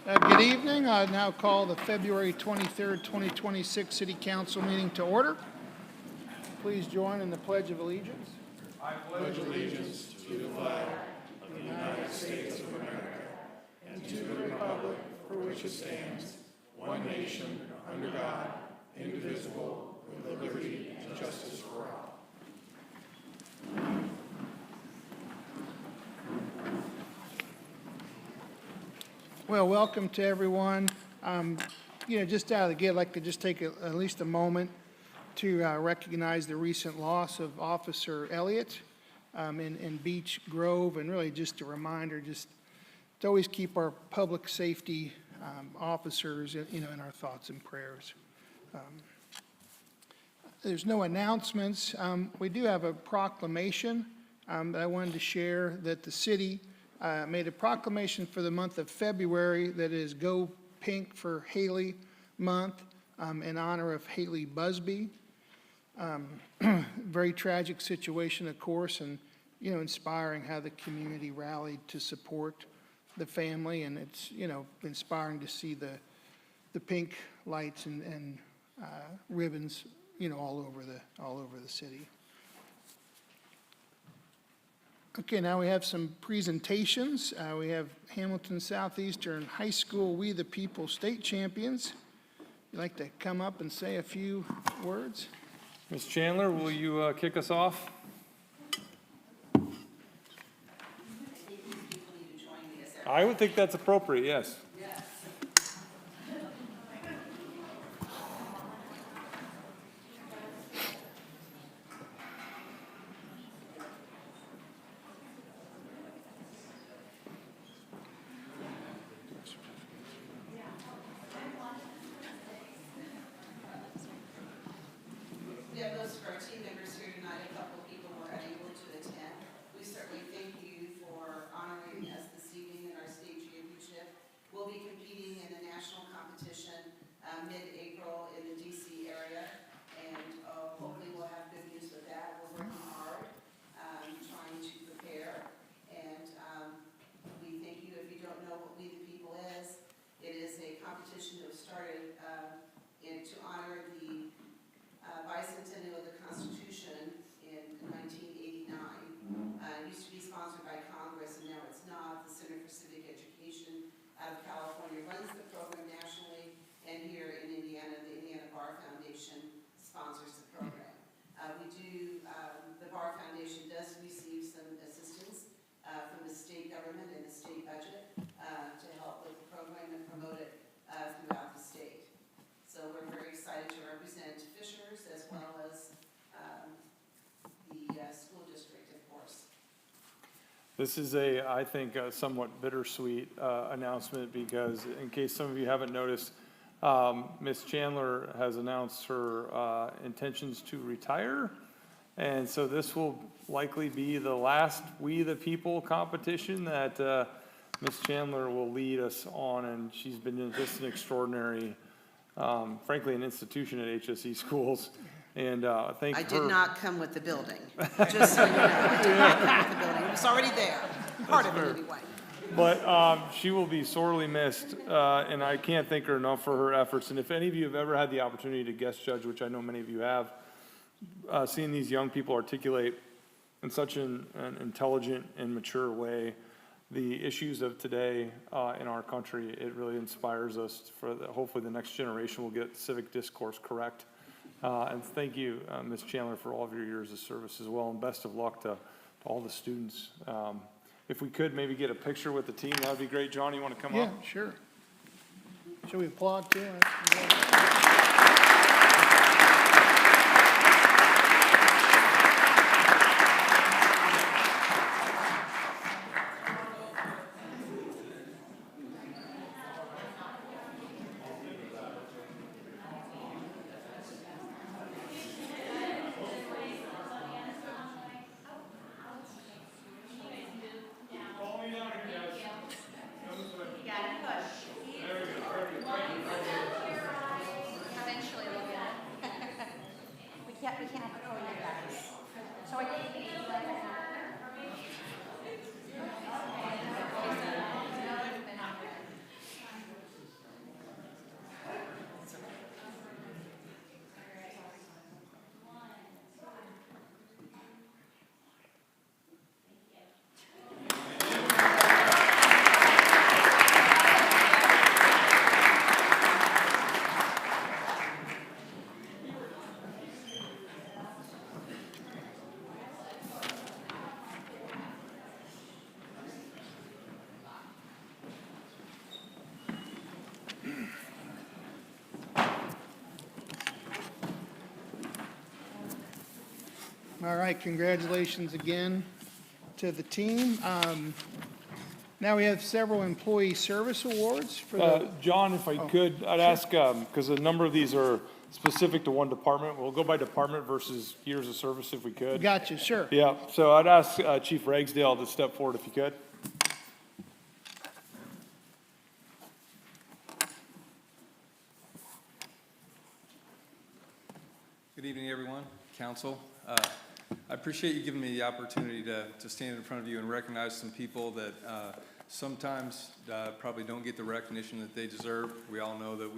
Good evening. I now call the February 23rd, 2026 City Council meeting to order. Please join in the Pledge of Allegiance. Well, welcome to everyone. Just out of the gate, I'd like to just take at least a moment to recognize the recent loss of Officer Elliott in Beech Grove, and really just a reminder, just to always keep our public safety officers, in our thoughts and prayers. There's no announcements. We do have a proclamation that I wanted to share, that the city made a proclamation for the month of February that is Go Pink for Haley Month in honor of Haley Busby. Very tragic situation, of course, and inspiring how the community rallied to support the family, and it's inspiring to see the pink lights and ribbons all over the city. Okay, now we have some presentations. We have Hamilton Southeastern High School We the People State Champions. You'd like to come up and say a few words? Ms. Chandler, will you kick us off? I would think that's appropriate, yes. We have most of our team members here tonight. A couple of people were unable to attend. We certainly thank you for honoring us this evening in our state championship. We'll be competing in a national competition mid-April in the DC area, and hopefully we'll have good news with that. We're working hard, trying to prepare, and we thank you. If you don't know what We the People is, it is a competition that was started to honor the bicentennial of the Constitution in 1989. It used to be sponsored by Congress, and now it's not. The Center for Civic Education out of California runs the program nationally, and here in Indiana, the Indiana Bar Foundation sponsors the program. The Bar Foundation does receive some assistance from the state government and the state budget to help with the program and promote it throughout the state. So we're very excited to represent Fishers as well as the school district, of course. This is I think, a somewhat bittersweet announcement, because in case some of you haven't noticed, Ms. Chandler has announced her intentions to retire. And so this will likely be the last We the People competition that Ms. Chandler will lead us on, and she's been just an extraordinary, frankly, an institution at HSE schools. And I did not come with the building, just so you know. I did not come with the building. It was already there, part of it anyway. But she will be sorely missed, and I can't thank her enough for her efforts. And if any of you have ever had the opportunity to guest judge, which I know many of you have, seeing these young people articulate in such an intelligent and mature way the issues of today in our country, it really inspires us for hopefully the next generation will get civic discourse correct. And thank you, Ms. Chandler, for all of your years of service as well, and best of luck to all the students. If we could maybe get a picture with the team, that would be great. John, you want to come up? Yeah, sure. Shall we applaud too? All right, congratulations again to the team. Now we have several employee service awards for the, John, if I could, I'd ask, because a number of these are specific to one department. We'll go by department versus years of service if we could. gotcha, sure. Yeah, so I'd ask Chief Ragsdale to step forward if you could. Good evening, everyone, council. I appreciate you giving me the opportunity to stand in front of you and recognize some people that sometimes probably don't get the recognition that they deserve. We all know that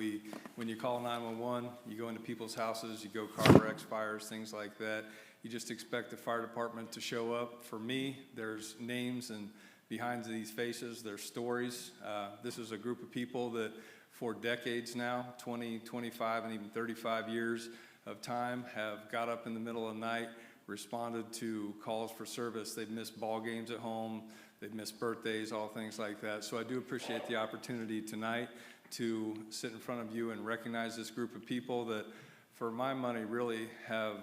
when you call 911, you go into people's houses, you go car wrecks, fires, things like that. You just expect the fire department to show up. For me, there's names and behind these faces, there's stories. This is a group of people that for decades now, 20, 25, and even 35 years of time, have got up in the middle of the night, responded to calls for service. They've missed ball games at home. They've missed birthdays, all things like that. So I do appreciate the opportunity tonight to sit in front of you and recognize this group of people that, for my money, really have,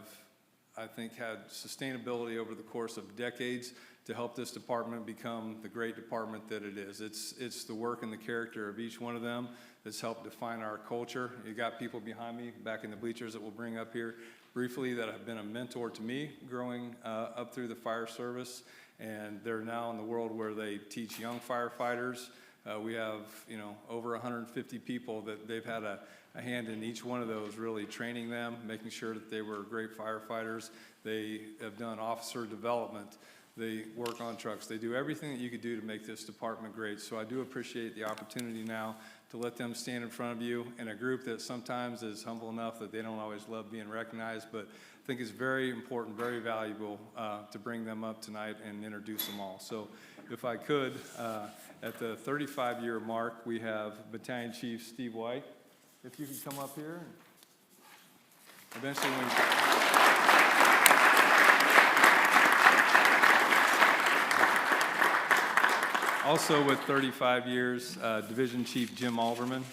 I think, had sustainability over the course of decades to help this department become the great department that it is. It's the work and the character of each one of them that's helped define our culture. You got people behind me back in the bleachers that we'll bring up here briefly that have been a mentor to me growing up through the fire service, and they're now in the world where they teach young firefighters. We have, over 150 people that they've had a hand in each one of those, really training them, making sure that they were great firefighters. They have done officer development. They work on trucks. They do everything that you could do to make this department great. So I do appreciate the opportunity now to let them stand in front of you in a group that sometimes is humble enough that they don't always love being recognized, but I think it's very important, very valuable to bring them up tonight and introduce them all. So if I could, at the 35-year mark, we have Battalion Chief Steve White. If you could come up here. Eventually, also with 35 years, Division Chief Jim Alderman.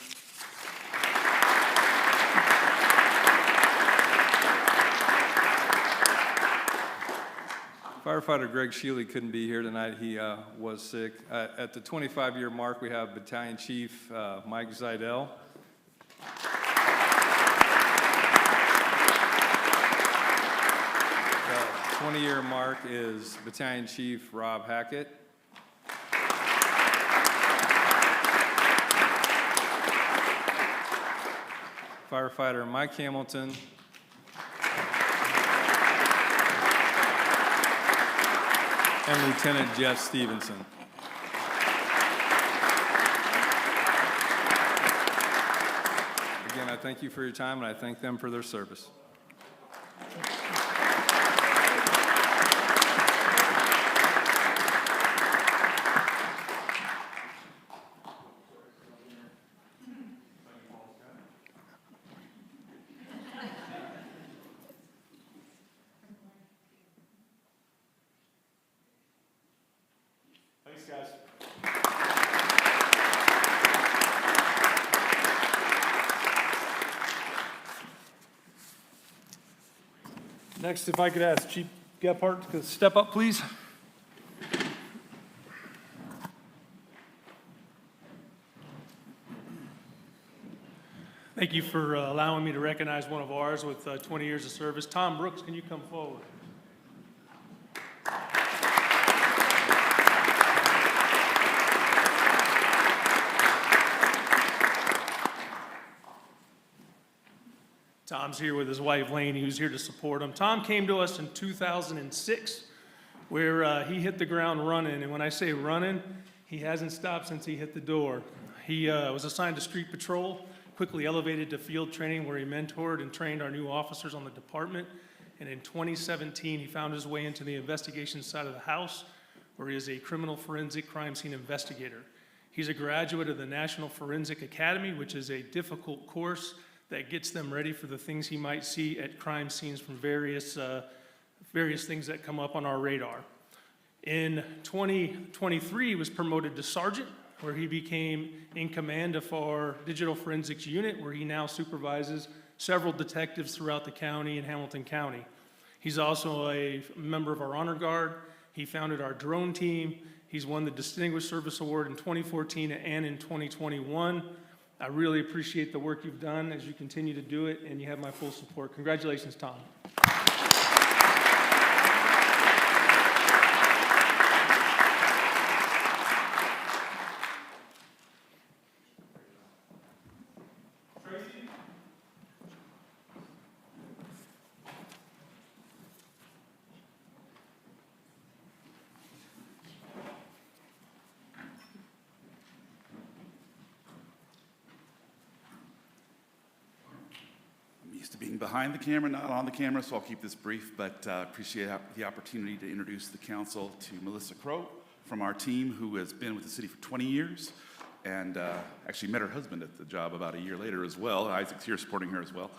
Firefighter Greg Shealy couldn't be here tonight. He was sick. At the 25-year mark, we have Battalion Chief Mike Zidell. The 20-year mark is Battalion Chief Rob Hackett. Firefighter Mike Hamilton. And Lieutenant Jeff Stevenson. Again, I thank you for your time, and I thank them for their service. Thanks, guys. Next, if I could ask Chief Gephardt to step up, please. Thank you for allowing me to recognize one of ours with 20 years of service. Tom Brooks, can you come forward? Tom's here with his wife Lainey, who's here to support him. Tom came to us in 2006, where he hit the ground running. And when I say running, he hasn't stopped since he hit the door. He was assigned to street patrol, quickly elevated to field training, where he mentored and trained our new officers on the department. And in 2017, he found his way into the investigation side of the house, where he is a criminal forensic crime scene investigator. He's a graduate of the National Forensic Academy, which is a difficult course that gets them ready for the things he might see at crime scenes from various things that come up on our radar. In 2023, he was promoted to sergeant, where he became in command of our digital forensics unit, where he now supervises several detectives throughout the county and Hamilton County. He's also a member of our Honor Guard. He founded our drone team. He's won the Distinguished Service Award in 2014 and in 2021. I really appreciate the work you've done as you continue to do it, and you have my full support. Congratulations, Tom. I'm used to being behind the camera, not on the camera, so I'll keep this brief, but appreciate the opportunity to introduce the council to Melissa Crow from our team, who has been with the city for 20 years, and actually met her husband at the job about a year later as well. Isaac's here supporting her as well.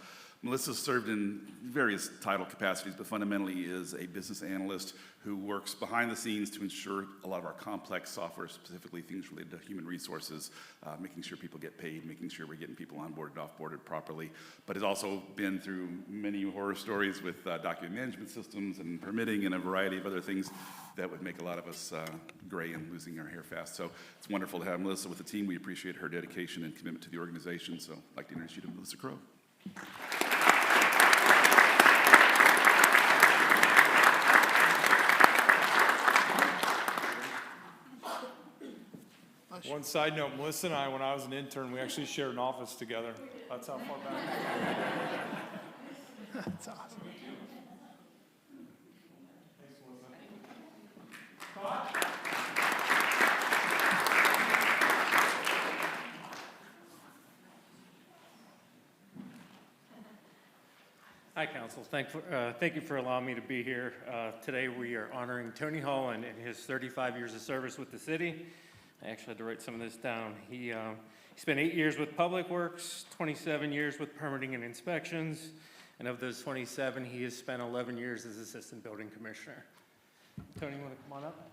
Melissa served in various title capacities, but fundamentally is a business analyst who works behind the scenes to ensure a lot of our complex software, specifically things related to human resources, making sure people get paid, making sure we're getting people onboarded, offboarded properly, but has also been through many horror stories with document management systems and permitting and a variety of other things that would make a lot of us gray and losing our hair fast. So it's wonderful to have Melissa with the team. We appreciate her dedication and commitment to the organization. So I'd like to introduce you to Melissa Crow. One side note, Melissa and I, when I was an intern, we actually shared an office together. That's how far back. That's awesome. Hi, Council. Thank you for allowing me to be here. Today, we are honoring Tony Hall and his 35 years of service with the city. I actually had to write some of this down. He spent 8 years with Public Works, 27 years with permitting and inspections, and of those 27, he has spent 11 years as Assistant Building Commissioner. Tony, you want to come on up?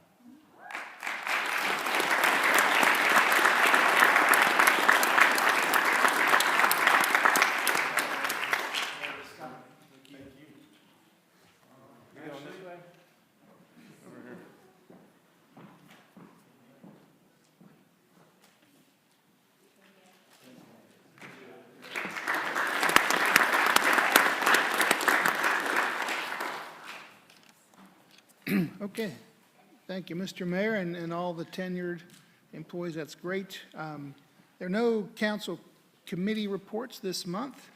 Okay, thank you, Mr. Mayor, and all the tenured employees. That's great. There are no council committee reports this month.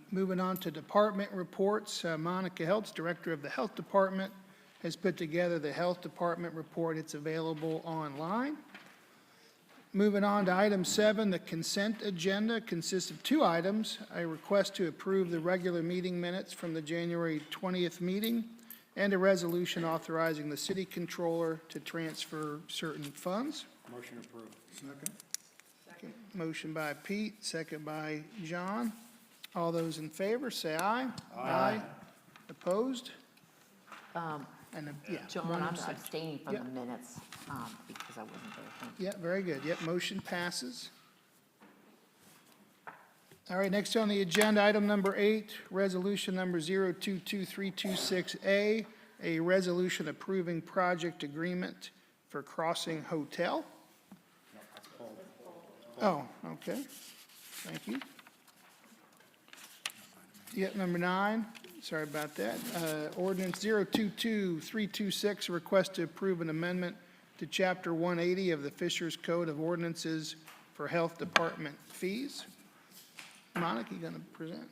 Moving on to department reports, Monica Heltz, Director of the Health Department, has put together the Health Department report. It's available online. Moving on to item 7, the consent agenda consists of 2 items. A request to approve the regular meeting minutes from the January 20th meeting, and a resolution authorizing the city controller to transfer certain funds. Motion approved. Second. Motion by Pete, second by John. All those in favor, say aye. Aye. Opposed? John, one I'm abstain. abstaining from Yep. the minutes because I wasn't there. Thank you. Yeah, very good. Yep, motion passes. All right, next on the agenda, item number 8, resolution number 022326A, a resolution approving project agreement for Crossing Hotel. Oh, okay. Thank you. Yep, number 9, sorry about that. Ordinance 022326, a request to approve an amendment to Chapter 180 of the Fishers Code of Ordinances for Health Department fees. Monica, you going to present?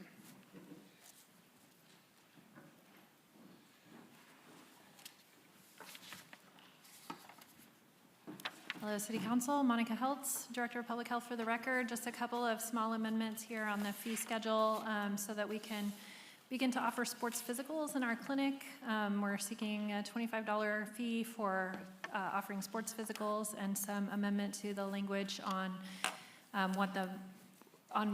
Hello, City Council. Monica Heltz, Director of Public Health for the record. Just a couple of small amendments here on the fee schedule so that we can begin to offer sports physicals in our clinic. We're seeking a $25 fee for offering sports physicals and some amendment to the language on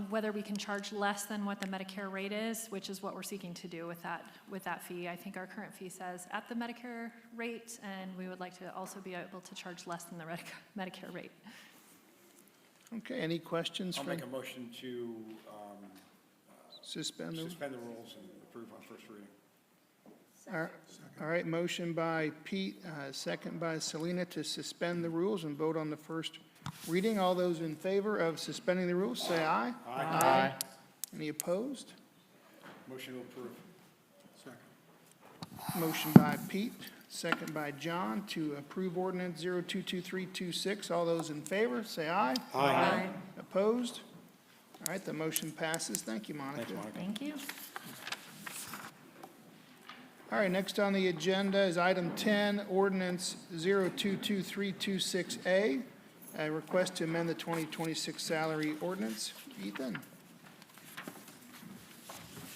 whether we can charge less than what the Medicare rate is, which is what we're seeking to do with that fee. I think our current fee says at the Medicare rate, and we would like to also be able to charge less than the Medicare rate. Okay, any questions I'll from, make a motion to suspend the, suspend the rules and approve on first reading. All right, motion by Pete, second by Selena to suspend the rules and vote on the first reading. All those in favor of suspending the rules, say aye. Aye. Any opposed? Motion to approve. Second. Motion by Pete, second by John to approve ordinance 022326. All those in favor, say aye. Aye. Opposed? All right, the motion passes. Thank you, Monica. Thank you. All right, next on the agenda is item 10, ordinance 022326A, a request to amend the 2026 salary ordinance. Ethan?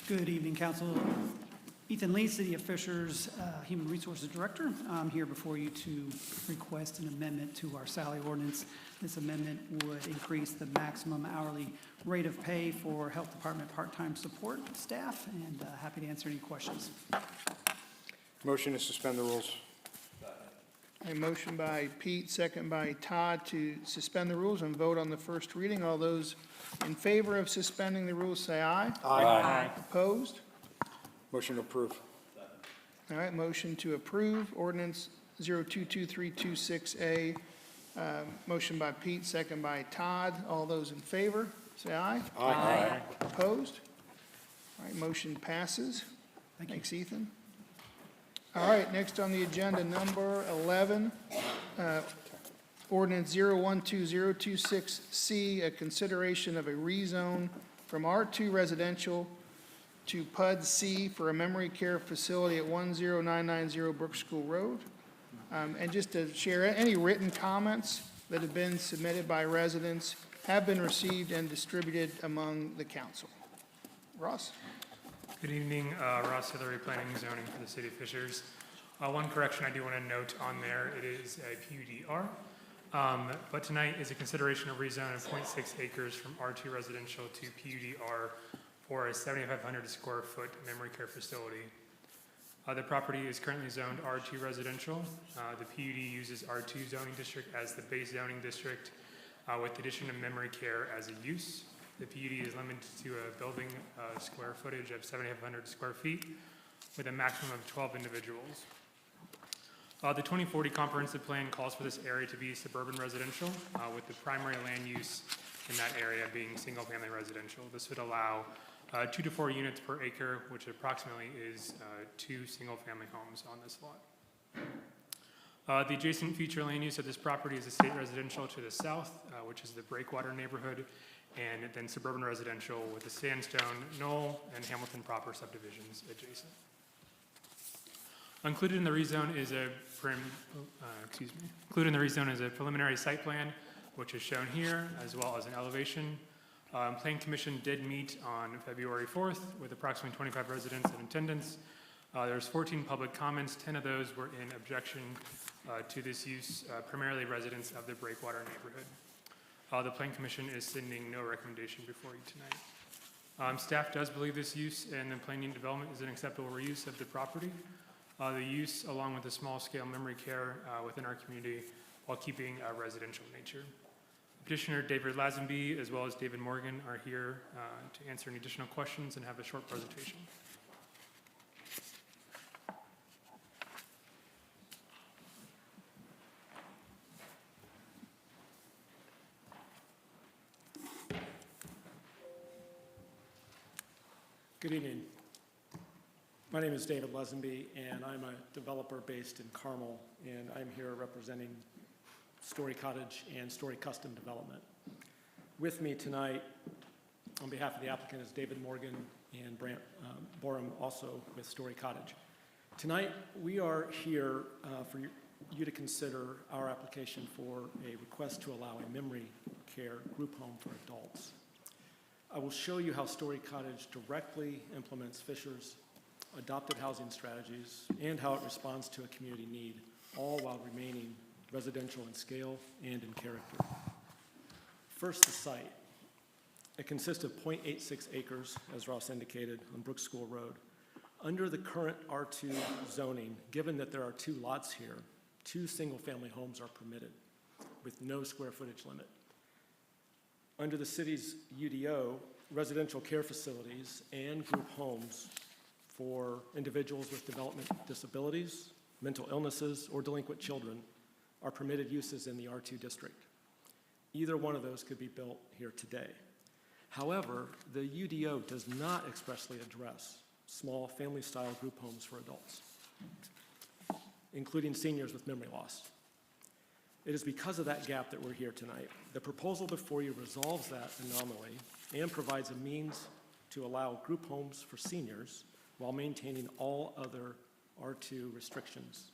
Good evening, Council. Ethan Lee, City of Fishers, Human Resources Director. I'm here before you to request an amendment to our salary ordinance. This amendment would increase the maximum hourly rate of pay for Health Department part-time support staff, and happy to answer any questions. Motion to suspend the rules. A motion by Pete, second by Todd to suspend the rules and vote on the first reading. All those in favor of suspending the rules, say aye. Aye. Opposed? Motion to approve. All right, motion to approve ordinance 022326A. Motion by Pete, second by Todd. All those in favor, say aye. Aye. Opposed? All right, motion passes. Thanks, Ethan. All right, next on the agenda, number 11, ordinance 012026C, a consideration of a rezone from R2 residential to PUD C for a memory care facility at 10990 Brook School Road. And just to share, any written comments that have been submitted by residents have been received and distributed among the council. Ross? Good evening, Ross Hillary, Planning and Zoning for the City of Fishers. One correction I do want to note on there, it is a PUDR, but tonight is a consideration of rezone of 0.6 acres from R2 residential to PUDR for a 7,500 square foot memory care facility. The property is currently zoned R2 residential. The PUD uses R2 zoning district as the base zoning district with the addition of memory care as a use. The PUD is limited to a building square footage of 7,500 square feet with a maximum of 12 individuals. The 2040 comprehensive plan calls for this area to be suburban residential with the primary land use in that area being single-family residential. This would allow 2 to 4 units per acre, which approximately is 2 single-family homes on this lot. The adjacent future land use of this property is a state residential to the south, which is the Breakwater neighborhood, and then suburban residential with the Sandstone, Knoll, and Hamilton proper subdivisions adjacent. Included in the rezone is a preliminary site plan, which is shown here, as well as an elevation. Plan Commission did meet on February 4th with approximately 25 residents in attendance. There's 14 public comments. 10 of those were in objection to this use, primarily residents of the Breakwater neighborhood. The Plan Commission is sending no recommendation before you tonight. Staff does believe this use and the planning development is an acceptable reuse of the property. The use, along with the small-scale memory care within our community, while keeping a residential nature. Petitioner David Lazenby, as well as David Morgan, are here to answer any additional questions and have a short presentation. Good evening. My name is David Lazenby, and I'm a developer based in Carmel, and I'm here representing Story Cottage and Story Custom Development. With me tonight, on behalf of the applicant, is David Morgan and Brant Borum, also with Story Cottage. Tonight, we are here for you to consider our application for a request to allow a memory care group home for adults. I will show you how Story Cottage directly implements Fishers' adopted housing strategies and how it responds to a community need, all while remaining residential in scale and in character. First, the site. It consists of 0.86 acres, as Ross indicated, on Brook School Road. Under the current R2 zoning, given that there are 2 lots here, 2 single-family homes are permitted with no square footage limit. Under the city's UDO, residential care facilities and group homes for individuals with development disabilities, mental illnesses, or delinquent children are permitted uses in the R2 district. Either one of those could be built here today. However, the UDO does not expressly address small family-style group homes for adults, including seniors with memory loss. It is because of that gap that we're here tonight. The proposal before you resolves that anomaly and provides a means to allow group homes for seniors while maintaining all other R2 restrictions.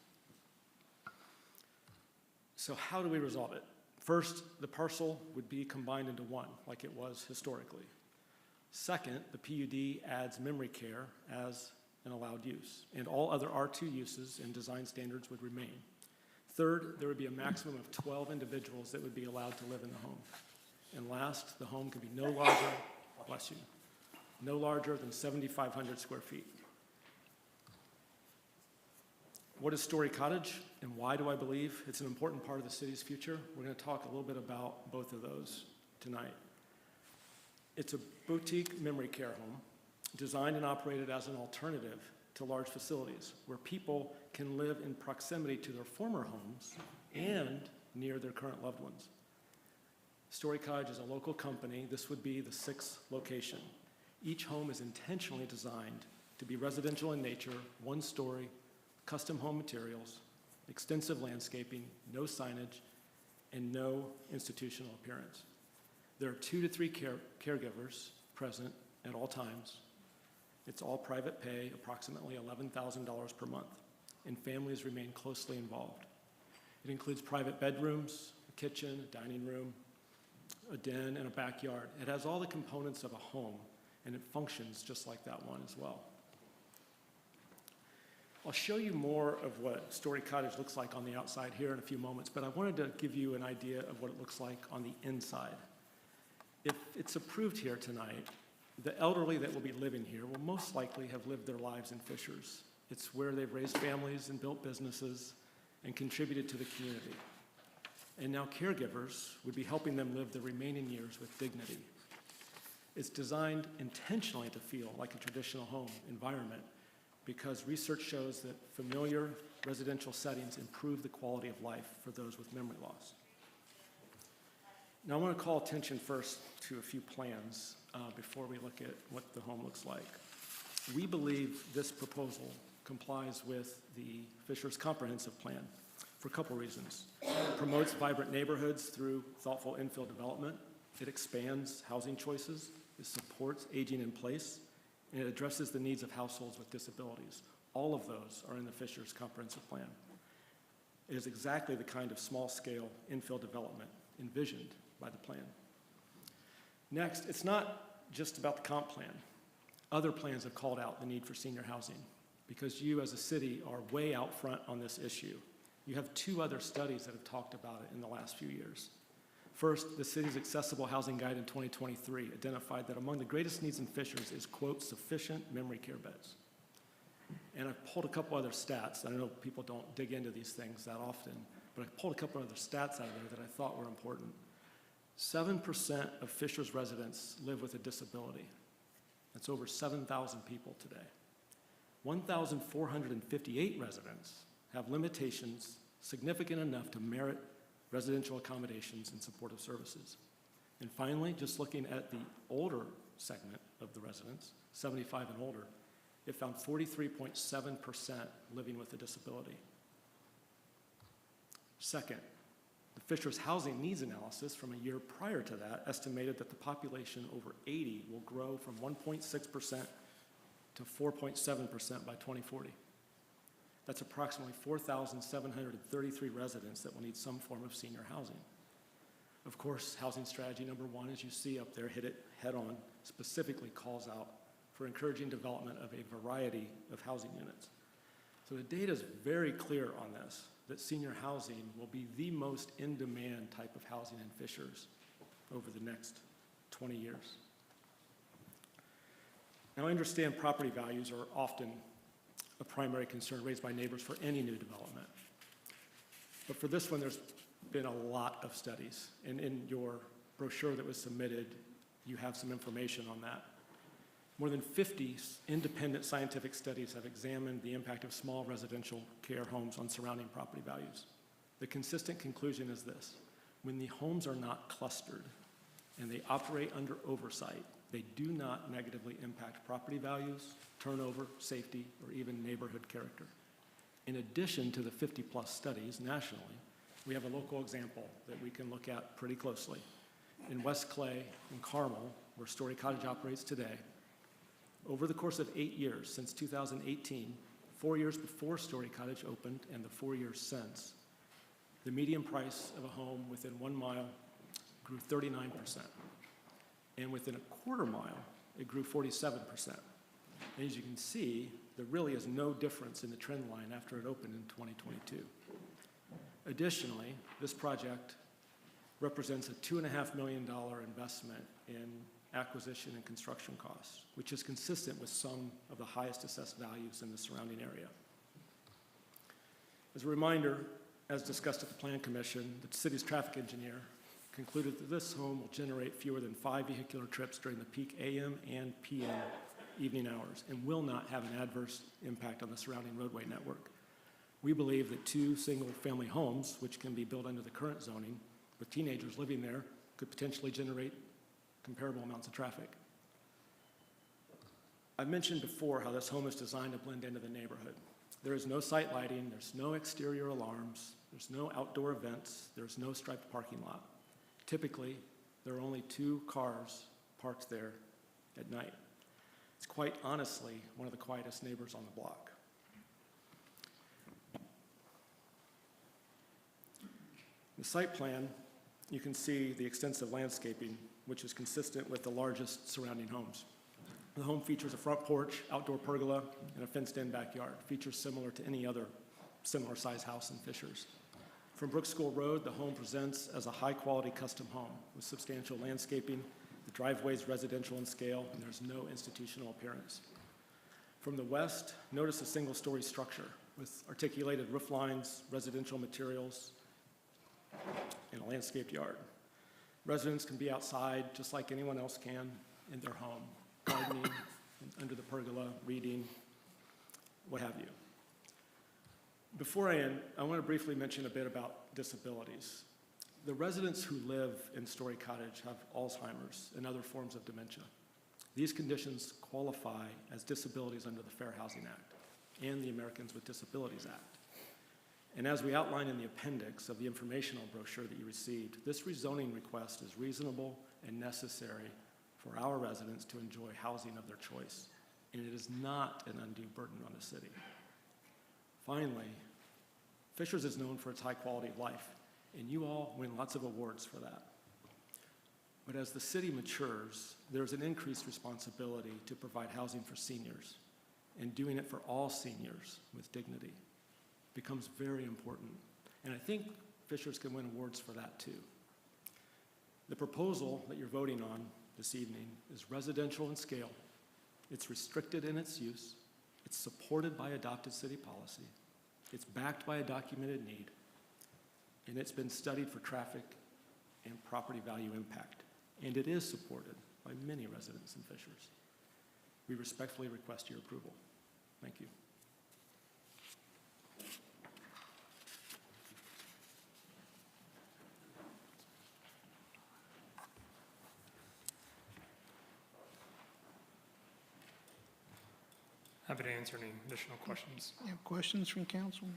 So how do we resolve it? First, the parcel would be combined into one, like it was historically. Second, the PUD adds memory care as an allowed use, and all other R2 uses and design standards would remain. Third, there would be a maximum of 12 individuals that would be allowed to live in the home. And last, the home could be no larger, bless you, no larger than 7,500 square feet. What is Story Cottage, and why do I believe it's an important part of the city's future? We're going to talk a little bit about both of those tonight. It's a boutique memory care home designed and operated as an alternative to large facilities where people can live in proximity to their former homes and near their current loved ones. Story Cottage is a local company. This would be the 6th location. Each home is intentionally designed to be residential in nature, one story, custom home materials, extensive landscaping, no signage, and no institutional appearance. There are 2 to 3 caregivers present at all times. It's all private pay, approximately $11,000 per month, and families remain closely involved. It includes private bedrooms, a kitchen, a dining room, a den, and a backyard. It has all the components of a home, and it functions just like that one as well. I'll show you more of what Story Cottage looks like on the outside here in a few moments, but I wanted to give you an idea of what it looks like on the inside. If it's approved here tonight, the elderly that will be living here will most likely have lived their lives in Fishers. It's where they've raised families and built businesses and contributed to the community. And now caregivers would be helping them live the remaining years with dignity. It's designed intentionally to feel like a traditional home environment because research shows that familiar residential settings improve the quality of life for those with memory loss. Now I want to call attention first to a few plans before we look at what the home looks like. We believe this proposal complies with the Fishers Comprehensive Plan for a couple reasons. It promotes vibrant neighborhoods through thoughtful infill development. It expands housing choices. It supports aging in place. And it addresses the needs of households with disabilities. All of those are in the Fishers Comprehensive Plan. It is exactly the kind of small-scale infill development envisioned by the plan. Next, it's not just about the comp plan. Other plans have called out the need for senior housing because you as a city are way out front on this issue. You have 2 other studies that have talked about it in the last few years. First, the city's Accessible Housing Guide in 2023 identified that among the greatest needs in Fishers is, quote, sufficient memory care beds. And I've pulled a couple other stats. I know people don't dig into these things that often, but I pulled a couple other stats out of there that I thought were important. 7% of Fishers residents live with a disability. That's over 7,000 people today. 1,458 residents have limitations significant enough to merit residential accommodations and supportive services. And finally, just looking at the older segment of the residents, 75 and older, it found 43.7% living with a disability. Second, the Fishers Housing Needs Analysis from a year prior to that estimated that the population over 80 will grow from 1.6% to 4.7% by 2040. That's approximately 4,733 residents that will need some form of senior housing. Of course, housing strategy number 1, as you see up there, hit it head on, specifically calls out for encouraging development of a variety of housing units. So the data is very clear on this, that senior housing will be the most in-demand type of housing in Fishers over the next 20 years. Now, I understand property values are often a primary concern raised by neighbors for any new development. But for this one, there's been a lot of studies. And in your brochure that was submitted, you have some information on that. More than 50 independent scientific studies have examined the impact of small residential care homes on surrounding property values. The consistent conclusion is this: when the homes are not clustered and they operate under oversight, they do not negatively impact property values, turnover, safety, or even neighborhood character. In addition to the 50-plus studies nationally, we have a local example that we can look at pretty closely. In West Clay and Carmel, where Story Cottage operates today, over the course of 8 years, since 2018, 4 years before Story Cottage opened and the 4 years since, the median price of a home within 1 mile grew 39%. And within a quarter mile, it grew 47%. And as you can see, there really is no difference in the trend line after it opened in 2022. Additionally, this project represents a $2.5 million investment in acquisition and construction costs, which is consistent with some of the highest assessed values in the surrounding area. As a reminder, as discussed at the Plan Commission, the city's traffic engineer concluded that this home will generate fewer than 5 vehicular trips during the peak AM and PM evening hours and will not have an adverse impact on the surrounding roadway network. We believe that 2 single-family homes, which can be built under the current zoning, with teenagers living there, could potentially generate comparable amounts of traffic. I've mentioned before how this home is designed to blend into the neighborhood. There is no site lighting, there's no exterior alarms, there's no outdoor events, there's no striped parking lot. Typically, there are only 2 cars parked there at night. It's quite honestly one of the quietest neighbors on the block. In the site plan, you can see the extensive landscaping, which is consistent with the largest surrounding homes. The home features a front porch, outdoor pergola, and a fenced-in backyard, features similar to any other similar-sized house in Fishers. From Brook School Road, the home presents as a high-quality custom home with substantial landscaping. The driveway is residential in scale, and there's no institutional appearance. From the west, notice a single-story structure with articulated roof lines, residential materials, and a landscaped yard. Residents can be outside just like anyone else can in their home, gardening, under the pergola, reading, what have you. Before I end, I want to briefly mention a bit about disabilities. The residents who live in Story Cottage have Alzheimer's and other forms of dementia. These conditions qualify as disabilities under the Fair Housing Act and the Americans with Disabilities Act. And as we outline in the appendix of the informational brochure that you received, this rezoning request is reasonable and necessary for our residents to enjoy housing of their choice, and it is not an undue burden on the city. Finally, Fishers is known for its high quality of life, and you all win lots of awards for that. But as the city matures, there's an increased responsibility to provide housing for seniors, and doing it for all seniors with dignity becomes very important. And I think Fishers can win awards for that too. The proposal that you're voting on this evening is residential in scale. It's restricted in its use. It's supported by adopted city policy. It's backed by a documented need. And it's been studied for traffic and property value impact. And it is supported by many residents in Fishers. We respectfully request your approval. Thank you. Happy to answer any additional questions. You have questions from council?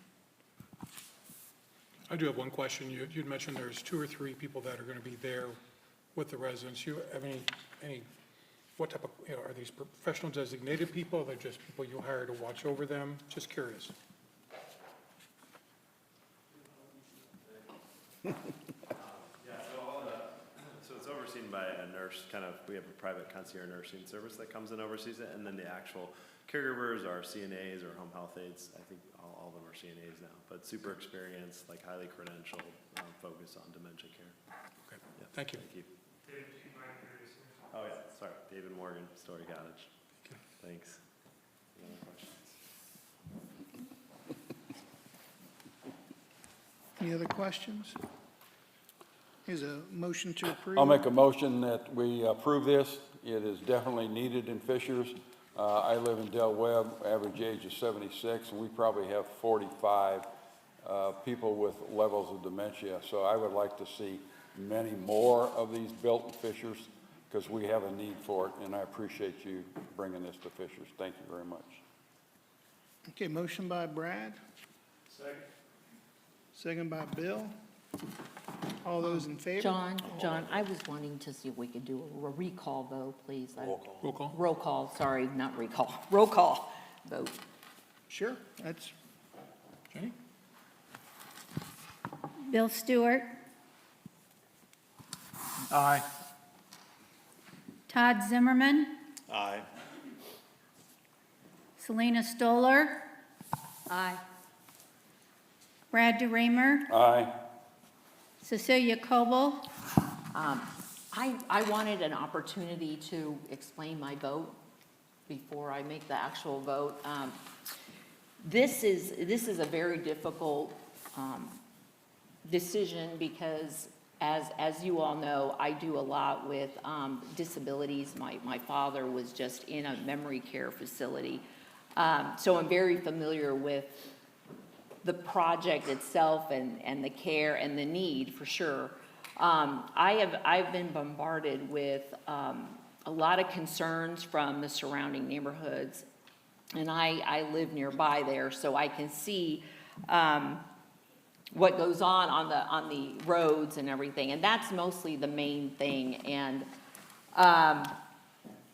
I do have one question. You'd mentioned there's 2 or 3 people that are going to be there with the residents. You have any, what type of, are these professional designated people? Are they just people you hire to watch over them? Just curious. So it's overseen by a nurse, we have a private concierge nursing service that comes and oversees it, and then the actual caregivers are CNAs or home health aides. I think all of them are CNAs now, but super experienced, like highly credentialed, focus on dementia care. Okay, yeah, thank you. Thank you. Oh yeah, sorry, David Morgan, Story Cottage. Thanks. Any other questions? Any other questions? Here's a motion to approve. I'll make a motion that we approve this It is definitely needed in Fishers. I live in Del Webb, average age is 76, and we probably have 45 people with levels of dementia. So I would like to see many more of these built in Fishers because we have a need for it, and I appreciate you bringing this to Fishers. Thank you very much. Okay, motion by Brad. Second. Second by Bill. All those in favor? John, I was wanting to see if we could do a recall vote, please. Roll call. Roll call, sorry, not recall. Roll call vote. Sure, that's, Jenny? Bill Stewart, Aye. Todd Zimmerman, Aye. Selena Stoller, Aye. Brad DeReamer, Aye. Cecilia Coble. I wanted an opportunity to explain my vote before I make the actual vote. This is a very difficult decision because as you all know, I do a lot with disabilities. My father was just in a memory care facility. So I'm very familiar with the project itself and the care and the need for sure. I've been bombarded with a lot of concerns from the surrounding neighborhoods, and I live nearby there, so I can see what goes on the roads and everything, and that's mostly the main thing. And I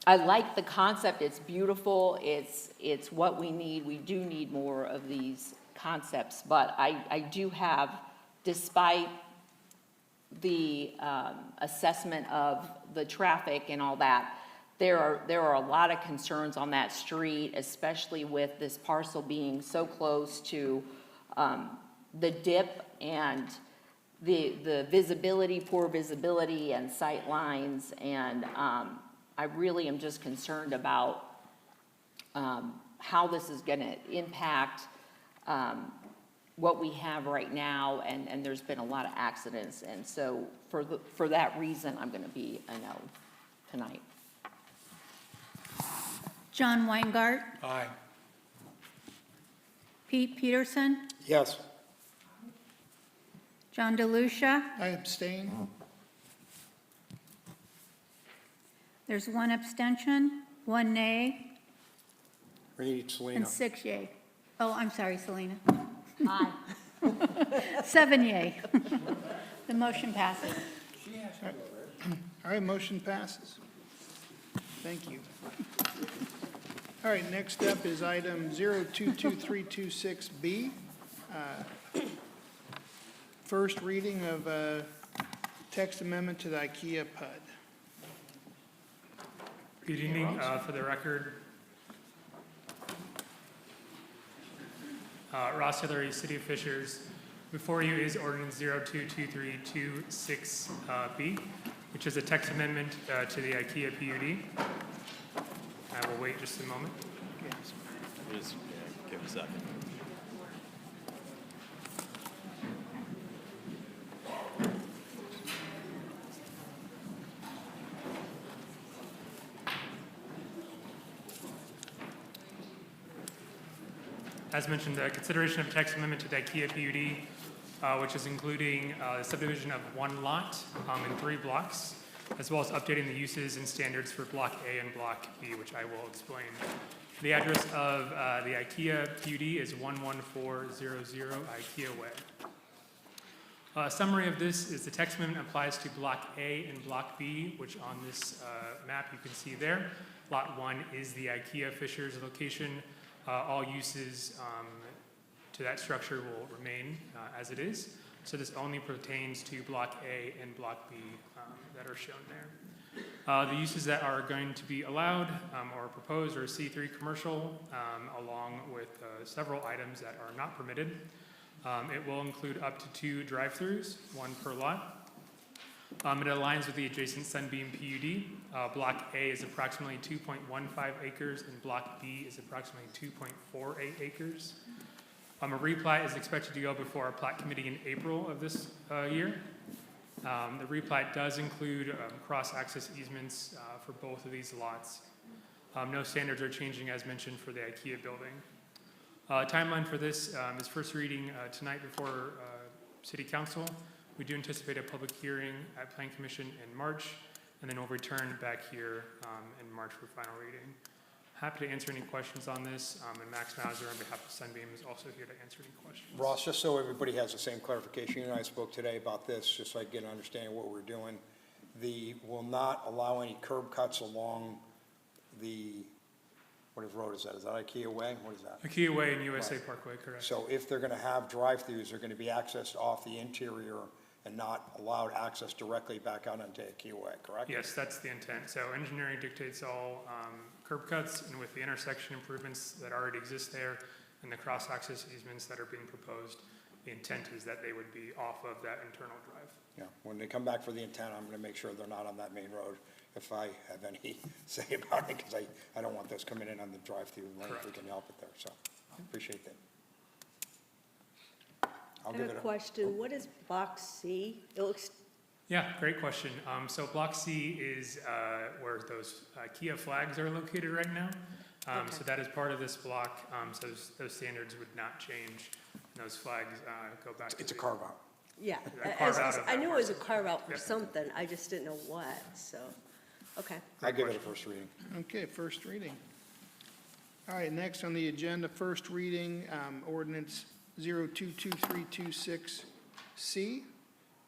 like the concept. It's beautiful. It's what we need. We do need more of these concepts, but I do have, despite the assessment of the traffic and all that, there are a lot of concerns on that street, especially with this parcel being so close to the dip and the visibility, poor visibility and sight lines. And I really am just concerned about how this is going to impact what we have right now, and there's been a lot of accidents, and so for that reason, I'm going to be a no tonight. John Weingart, Aye. Pete Peterson, Yes. John DeLucia. I abstain. There's one abstention, one nay, We need Selena. and 6 yay. Oh, I'm sorry, Selena. Aye. 7 yay. The motion passes. All right, motion passes. Thank you. All right, next up is item 022326B. First reading of text amendment to the IKEA PUD. Good evening. For the record, Ross Hillary, City of Fishers. Before you is ordinance 022326B, which is a text amendment to the IKEA PUD. I will wait just a moment. Just give a second. As mentioned, the consideration of text amendment to the IKEA PUD, which is including subdivision of one lot in 3 blocks, as well as updating the uses and standards for Block A and Block B, which I will explain. The address of the IKEA PUD is 11400 IKEA Way. A summary of this is the text amendment applies to Block A and Block B, which on this map you can see there. Lot 1 is the IKEA Fishers location. All uses to that structure will remain as it is. So this only pertains to Block A and Block B that are shown there. The uses that are going to be allowed or proposed are C3 commercial, along with several items that are not permitted. It will include up to 2 drive-throughs, 1 per lot. It aligns with the adjacent Sunbeam PUD. Block A is approximately 2.15 acres, and Block B is approximately 2.48 acres. A replat is expected to go before our plat committee in April of this year. The replat does include cross-access easements for both of these lots. No standards are changing as mentioned for the IKEA building. Timeline for this is first reading tonight before City Council. We do anticipate a public hearing at Plan Commission in March, and then we'll return back here in March for final reading. Happy to answer any questions on this, and Max Mauser on behalf of Sunbeam is also here to answer any questions. Ross, just so everybody has the same clarification, you and I spoke today about this, just so I get an understanding of what we're doing. Will not allow any curb cuts along what road is that? Is that IKEA Way? What is that? IKEA Way and USA Parkway, correct. So if they're gonna have drive-throughs, they're gonna be accessed off the interior and not allowed access directly back out onto IKEA Way, correct? Yes, that's the intent. So engineering dictates all curb cuts, and with the intersection improvements that already exist there and the cross-access easements that are being proposed, the intent is that they would be off of that internal drive. Yeah, when they come back for the intent, I'm gonna make sure they're not on that main road if I have any say about it, because I don't want those coming in on the drive-through lane if we can help it there, so I appreciate that. I'll I give have it a question. What is Block C? It looks, Yeah, great question. So Block C is where those Kia flags are located right now. So that is part of this block. So those standards would not change. And those flags go back. It's a carve-out. yeah. carve out of I that knew it was a parcel. carve-out for Yep. something. I just didn't know what, so, okay. I'll give it a first reading. Okay, first reading. All right, next on the agenda, first reading, ordinance 022326C,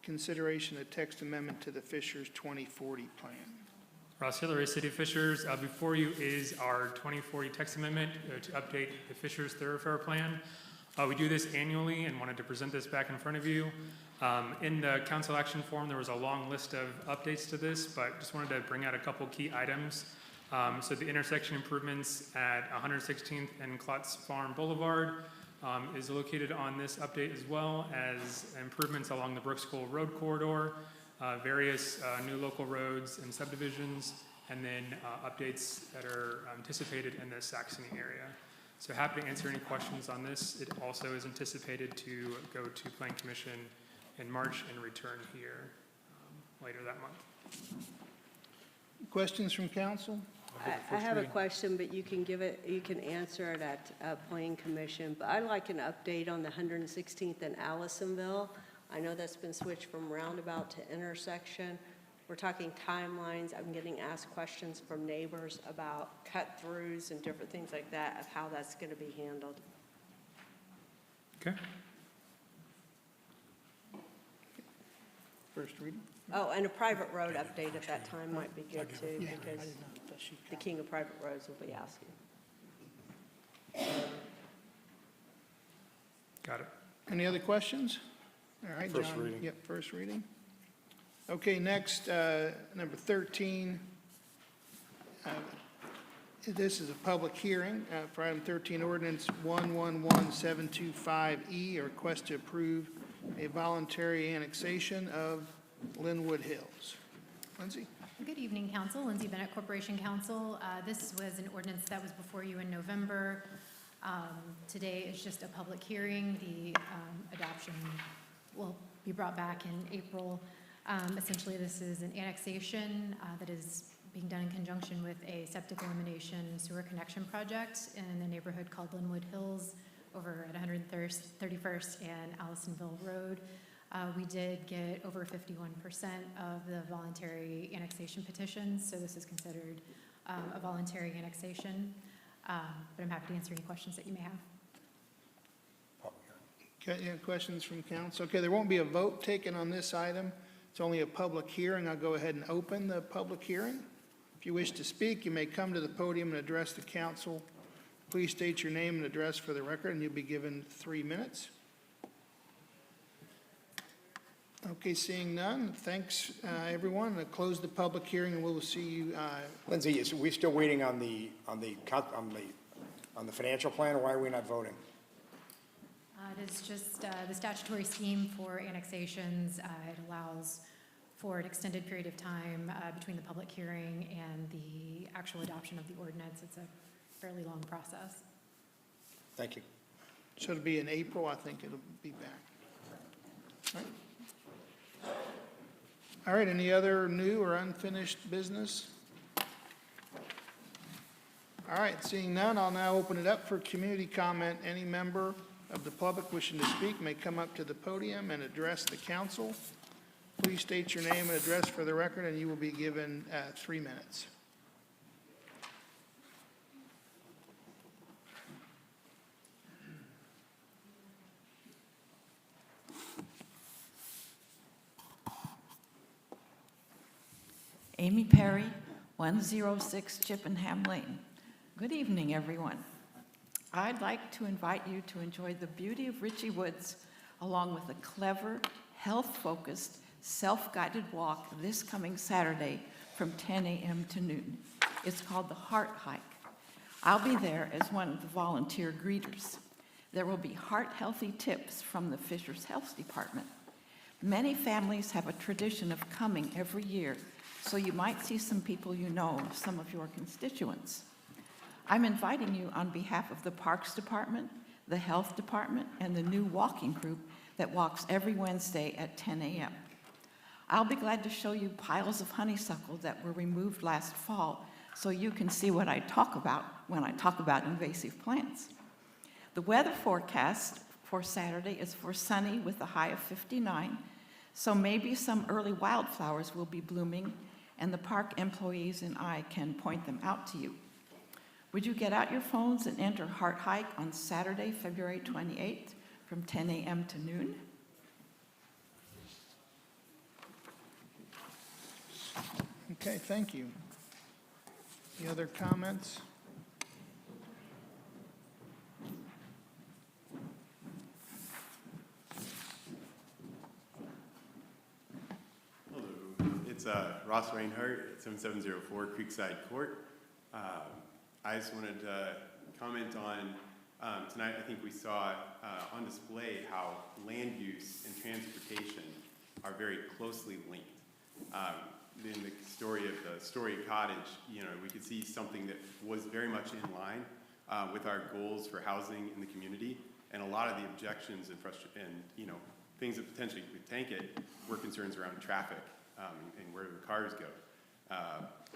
consideration of text amendment to the Fishers 2040 plan. Ross Hillary, City of Fishers. Before you is our 2040 text amendment to update the Fishers thoroughfare plan. We do this annually and wanted to present this back in front of you. In the council action form, there was a long list of updates to this, but just wanted to bring out a couple key items. So the intersection improvements at 116th and Klotz Farm Boulevard is located on this update, as well as improvements along the Brooks School Road corridor, various new local roads and subdivisions, and then updates that are anticipated in the Saxony area. So happy to answer any questions on this. It also is anticipated to go to Plan Commission in March and return here later that month. Questions from council? I have a question, but you can answer it at Planning Commission. But I'd like an update on the 116th and Allisonville. I know that's been switched from roundabout to intersection. We're talking timelines. I'm getting asked questions from neighbors about cut-throughs and different things like that, of how that's going to be handled. Okay. First reading? Oh, and a private road update at that time might be good too, because the king of private roads will be asking. Got it. Any other questions? All right, First John. reading. Yep, first reading. Okay, next, number 13. This is a public hearing for item 13, ordinance 111725E, a request to approve a voluntary annexation of Linwood Hills. Lindsay? Good evening, Council. Lindsay Bennett, Corporation Counsel. This was an ordinance that was before you in November. Today is just a public hearing. The adoption will be brought back in April. Essentially, this is an annexation that is being done in conjunction with a septic elimination sewer connection project in a neighborhood called Linwood Hills over at 131st and Allisonville Road. We did get over 51% of the voluntary annexation petitions, so this is considered a voluntary annexation. But I'm happy to answer any questions that you may have. Okay, any questions from council? Okay, there won't be a vote taken on this item. It's only a public hearing. I'll go ahead and open the public hearing. If you wish to speak, you may come to the podium and address the council. Please state your name and address for the record, and you'll be given 3 minutes. Okay, seeing none, thanks, everyone. I'll close the public hearing, and we'll see you. Lindsay, are we still waiting on the financial plan, or why are we not voting? It is just the statutory scheme for annexations. It allows for an extended period of time between the public hearing and the actual adoption of the ordinance. It's a fairly long process. Thank you. So it'll be in April, I think it'll be back. All right. All right, any other new or unfinished business? All right, seeing none, I'll now open it up for community comment. Any member of the public wishing to speak may come up to the podium and address the council. Please state your name and address for the record, and you will be given 3 minutes. Amy Perry, 106 Chippenham Lane. Good evening, everyone. I'd like to invite you to enjoy the beauty of Ritchie Woods along with a clever, health-focused, self-guided walk this coming Saturday from 10 a.m. to noon. It's called the Heart Hike. I'll be there as one of the volunteer greeters. There will be heart-healthy tips from the Fishers Health Department. Many families have a tradition of coming every year, so you might see some people you know, some of your constituents. I'm inviting you on behalf of the Parks Department, the Health Department, and the new walking group that walks every Wednesday at 10 a.m. I'll be glad to show you piles of honeysuckle that were removed last fall so you can see what I talk about when I talk about invasive plants. The weather forecast for Saturday is for sunny with a high of 59, so maybe some early wildflowers will be blooming and the park employees and I can point them out to you. Would you get out your phones and enter Heart Hike on Saturday, February 28th from 10 a.m. to noon? Okay, thank you. Any other comments? Hello, it's Ross Reinhardt at 7704 Creekside Court. I just wanted to comment on, tonight I think we saw on display how land use and transportation are very closely linked. In the story of the Story Cottage, you know, we could see something that was very much in line with our goals for housing in the community, and a lot of the objections and you know, things that potentially could tank it were concerns around traffic and where the cars go.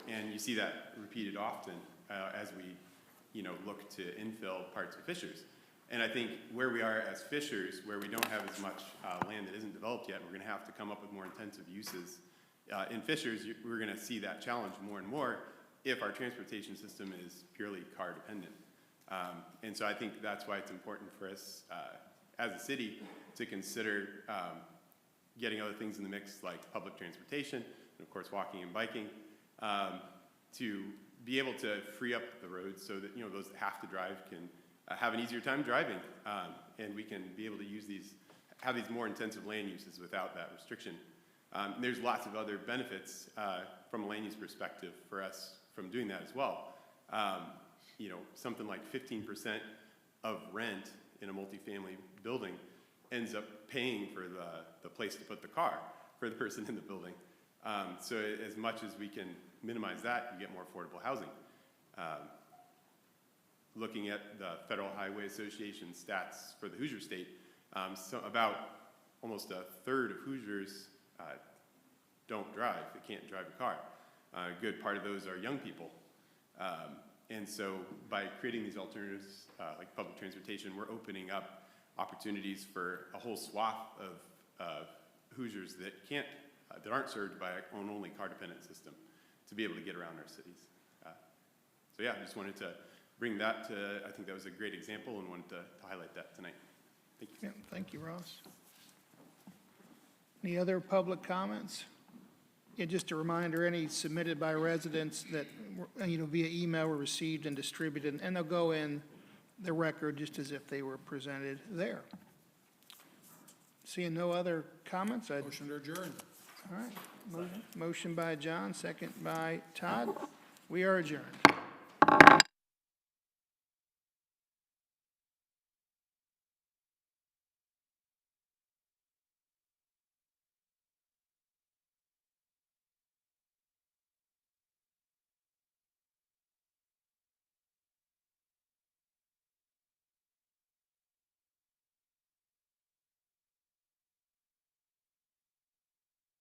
And you see that repeated often as we, you know, look to infill parts of Fishers. And I think where we are as Fishers, where we don't have as much land that isn't developed yet, we're going to have to come up with more intensive uses. In Fishers, we're going to see that challenge more and more if our transportation system is purely car dependent. And so I think that's why it's important for us as a city to consider getting other things in the mix like public transportation, and of course walking and biking, to be able to free up the roads so that, you know, those that have to drive can have an easier time driving, and we can be able to use have these more intensive land uses without that restriction. There's lots of other benefits from a land use perspective for us from doing that as well. You know, something like 15% of rent in a multifamily building ends up paying for the place to put the car for the person in the building. So as much as we can minimize that, you get more affordable housing. Looking at the Federal Highway Association stats for the Hoosier State, so about almost a third of Hoosiers don't drive, they can't drive a car. A good part of those are young people. And so by creating these alternatives, like public transportation, we're opening up opportunities for a whole swath of Hoosiers that that aren't served by an only car-dependent system to be able to get around our cities. So yeah, I just wanted to bring that to, I think that was a great example and wanted to highlight that tonight. Thank you. Yeah, thank you, Ross. Any other public comments? Yeah, just a reminder, any submitted by residents that, you know, via email were received and distributed, and they'll go in the record just as if they were presented there. Seeing no other comments, Motion to adjourn. All right. Motion by John, second by Todd. We are adjourned.